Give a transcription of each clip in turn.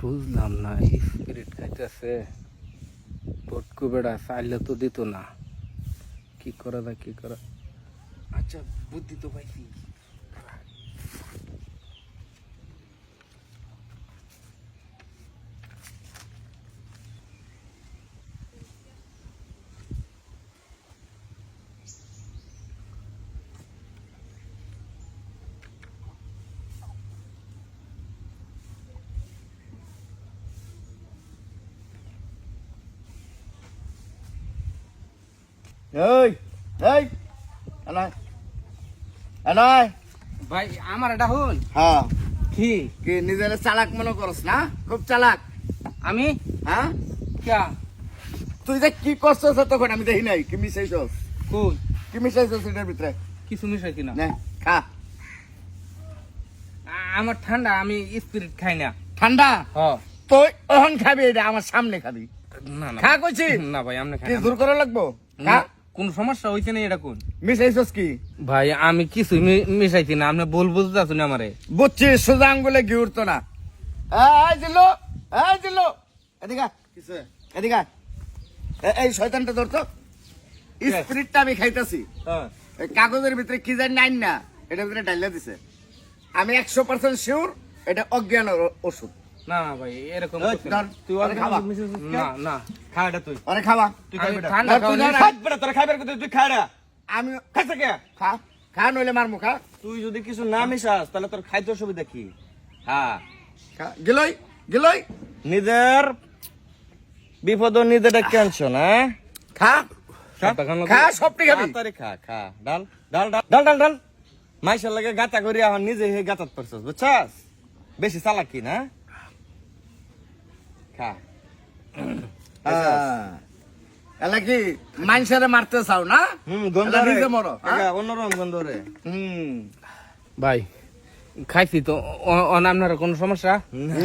বুঝলাম না, স্পিরিট খাইতেছে পটকু বেড়া চাইলে তো দিত না। কি করা যায়, কি করা। আচ্ছা, বুদ্ধি তো পাইছি। এই এই আনাই আনাই ভাই আমার এটা হল হ্যাঁ কি কি নিজের চালাক মনে করস না? খুব চালাক। আমি হ্যাঁ কিয়া তুই যে কি করছস তখন আমি দেখি নাই। কি মিশাইছস? কই কি মিশাইছস এটার ভিতরে? কিছু মিশাই কিনা? নে খা। আমার ঠান্ডা, আমি স্পিরিট খাই না। ঠান্ডা হ তুই ওহন খাবি, এটা আমার সামনে খাবি। না না খা কইছি না ভাই, আপনি খাই কি না। দূর করা লাগবো? খা। কোন সমস্যা হইছে না এটা কোন? মিশাইছস কি? ভাই আমি কিছু মিশাইছি না, আপনি বুঝতে আছেন আমারে। বুঝছি, সোজা আঙ্গুলে ঘি উঠতো না। এই দিলো এদিকে আয়। এদিকে আয়। এই শয়তানটা ধরতো। স্পিরিটটা আমি খাইতাছি। এই কাগজের ভিতরে কি জানি নাই না, এটার ভিতরে ডাইলা দিছে। আমি 100% শিওর এটা অজ্ঞান ওষুধ। না না ভাই, এরকম এই, করতে ধর, না। তুই ওরে খাওয়া। না না খা এটা তুই ওরে খাওয়া। তুই আমি খাবি না ঠান্ডা না, তুই খাওয়া ধর, নিয়ে- হাত। বেটা তোরা খাইবার কথা তুই খা না আমি খাইছে কে খা খা নইলে মারমু। খা তুই যদি কিছু না মিশাস তাহলে তোর খাইতে অসুবিধা কি? হ্যাঁ খা গিলই নিজের বিপদ নিজে ডেকে আনছো না? খা সবটা খানো খা তো? সবটি খাবি। তাড়াতাড়ি খা খা ডাল ডাল ডাল ডাল ডাল ডাল মাইশার লাগে গাতা করি এখন নিজে হে গাতাত পড়ছস বুঝছস? বেশি চালাকি না? খা এলা কি মানুষেরে মারতে চাও না? গন্ধ এটা রে নিজে মরো, হ্যাঁ? কাকা, অন্যরকম গন্ধ রে ভাই খাইছি তো, আপনার কোনো সমস্যা?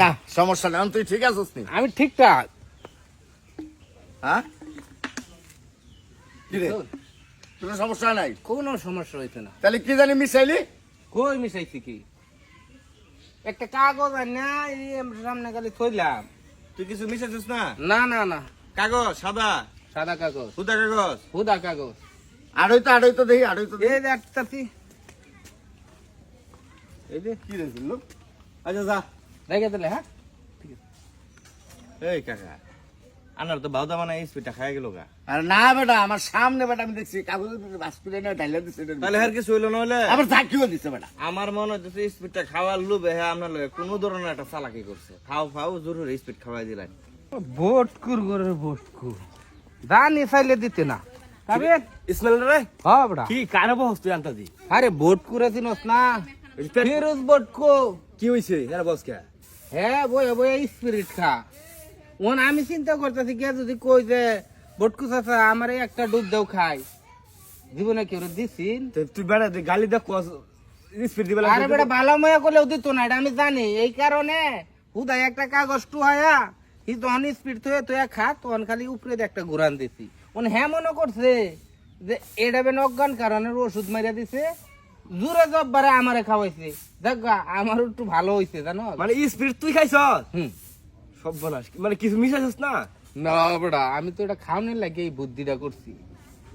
না সমস্যা নেই, তুই ঠিক আছিস নি? আমি ঠিকঠাক। হ্যাঁ কি রে, কোনো সমস্যা নাই? কোনো সমস্যা হইছে না। তাহলে কি জানি মিশাইলি? কই মিশাইছি কি? একটা কাগজ আর না, এই সামনে খালি থইলাম। তুই কিছু মিশাইছিস না? না না না, কাগজ সাদা সাদা কাগজ, সুদা কাগজ হুদা কাগজ। আড়ই তো দেখি, আড়ই তো দেখি। এই যে একটাছি, এই যে কি রে ছিল? আচ্ছা যা দেখে দিলে। হ্যাঁ এই কাকা আনার তো বাউদা মানে স্পিডটা খাই গেল গা। আর না বেটা, আমার সামনে বেটা আমি দেখছি কাগজের ভিতরে বাস্পিরে না ঢাইলা দিছে এটার ভিতরে। তাহলে আর কিছু হইলো নইলে আবার ঝাঁকিও দিছে বেটা। আমার মনে হচ্ছে স্পিডটা খাওয়ার লোভে হ্যাঁ আপনার লগে কোনো ধরনের একটা চালাকি করছে। খাও খাও জরুরি স্পিড খাওয়াই দিলেন। ভোটকুর করে ভোটকুর দানি চাইলে দিতে না তবে। স্মেল রে হ্যাঁ বেটা, কি কারে বস তুই আনতা দি আরে ভোটকুরে চিনস না? ফিরোজ ভোটকু। কি হইছে এর বস কে? হ্যাঁ বইয়া বইয়া স্পিরিট খা। ওন আমি চিন্তা করতেছি কে যদি কই যে ভোটকু চাচা আমার একটা ডুব দেও খাই, জীবনে কেউ দিছিন? তুই বেড়া গালি দেখ স্পিড দিবে আরে বেটা ভালো ময়া করলেও দিত না, এটা আমি জানি। এই কারণে হুদাই একটা কাগজ টুহায়া হি তখন স্পিড থয়ে তুই খা, তখন খালি উপরে দিয়ে একটা ঘুরান দিছি। ওন হ্যাঁ মনে করছে যে এটা বেন অজ্ঞান কারণের ওষুধ মারিয়া দিছে, জোরে জব্বারে আমারে খাওয়াইছে। দেখ আমার একটু ভালো হইছে জানো। মানে স্পিড তুই খাইছ? হুম, সব বলাস মানে কিছু মিশাইছিস না? না বেটা, আমি তো এটা খাওয়ানোর লাগে এই বুদ্ধিটা করছি।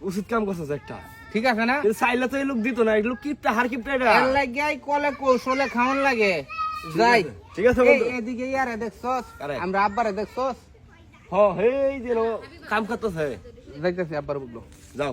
ওষুধ কাম করছিস একটা। ঠিক আছে না? কিন্তু চাইলে তো এই লোক দিত না, এগুলো কিপটা হার কিপটা এটা। এর লাগে এই কলে কৌশলে খাওয়ান লাগে। যাই ঠিক আছে বন্ধু। এদিকে ইয়ারে দেখছস, কারে? আমরা আব্বারে দেখছস? হ হেই দিল কাম করতেছে। দেখতেছি আব্বার বুঝলো। যাও